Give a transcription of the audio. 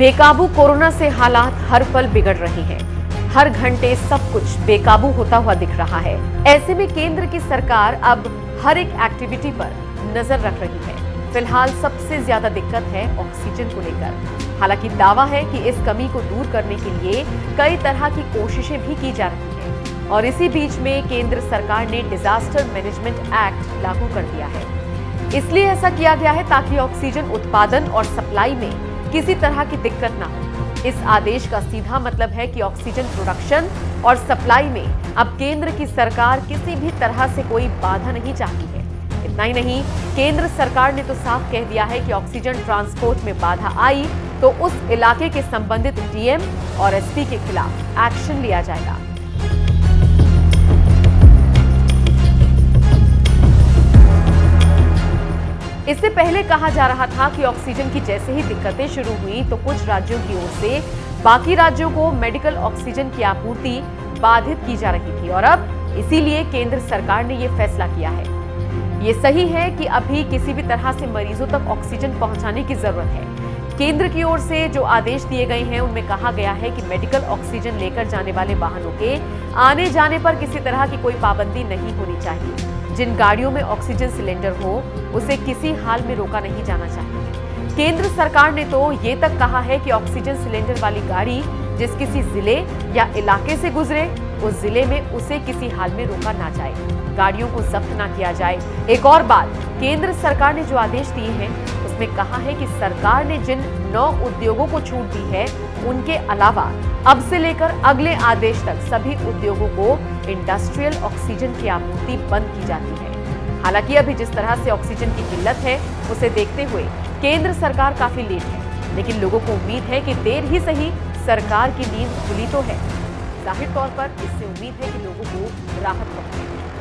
बेकाबू कोरोना से हालात हर पल बिगड़ रहे हैं। हर घंटे सब कुछ बेकाबू होता हुआ दिख रहा है। ऐसे में केंद्र की सरकार अब हर एक एक्टिविटी पर नजर रख रही है। फिलहाल सबसे ज्यादा दिक्कत है ऑक्सीजन को लेकर। हालांकि दावा है कि इस कमी को दूर करने के लिए कई तरह की कोशिशें भी की जा रही हैं। और इसी बीच में केंद्र सरकार ने डिजास्टर मैनेजमेंट एक्ट लागू कर दिया है। इसलिए ऐसा किया गया है ताकि ऑक्सीजन उत्पादन और सप्लाई में किसी तरह की दिक्कत ना हो। इस आदेश का सीधा मतलब है कि ऑक्सीजन प्रोडक्शन और सप्लाई में अब केंद्र की सरकार किसी भी तरह से कोई बाधा नहीं चाहती है। इतना ही नहीं, केंद्र सरकार ने तो साफ कह दिया है कि ऑक्सीजन ट्रांसपोर्ट में बाधा आई तो उस इलाके के संबंधित डीएम और एसपी के खिलाफ एक्शन लिया जाएगा। इससे पहले कहा जा रहा था कि ऑक्सीजन की जैसे ही दिक्कतें शुरू हुई तो कुछ राज्यों की ओर से बाकी राज्यों को मेडिकल ऑक्सीजन की आपूर्ति बाधित की जा रही थी और अब इसीलिए केंद्र सरकार ने यह फैसला किया है। ये सही है कि अभी किसी भी तरह से मरीजों तक ऑक्सीजन पहुंचाने की जरूरत है। केंद्र की ओर से जो आदेश दिए गए हैं उनमें कहा गया है कि मेडिकल ऑक्सीजन लेकर जाने वाले वाहनों के आने जाने पर किसी तरह की कोई पाबंदी नहीं होनी चाहिए। जिन गाड़ियों में ऑक्सीजन सिलेंडर हो उसे किसी हाल में रोका नहीं जाना चाहिए। केंद्र सरकार ने तो ये तक कहा है कि ऑक्सीजन सिलेंडर वाली गाड़ी जिस किसी जिले या इलाके से गुजरे उस जिले में उसे किसी हाल में रोका ना जाए, गाड़ियों को जब्त ना किया जाए। एक और बात, केंद्र सरकार ने जो आदेश दिए हैं उसमें कहा है कि सरकार ने जिन 9 उद्योगों को छूट दी है उनके अलावा अब से लेकर अगले आदेश तक सभी उद्योगों को इंडस्ट्रियल ऑक्सीजन की आपूर्ति बंद की जाती है। हालांकि अभी जिस तरह से ऑक्सीजन की किल्लत है उसे देखते हुए केंद्र सरकार काफी लेट है, लेकिन लोगों को उम्मीद है कि देर ही सही सरकार की नींद खुली तो है। जाहिर तौर पर इससे उम्मीद है कि लोगों को राहत पहुंचेगी।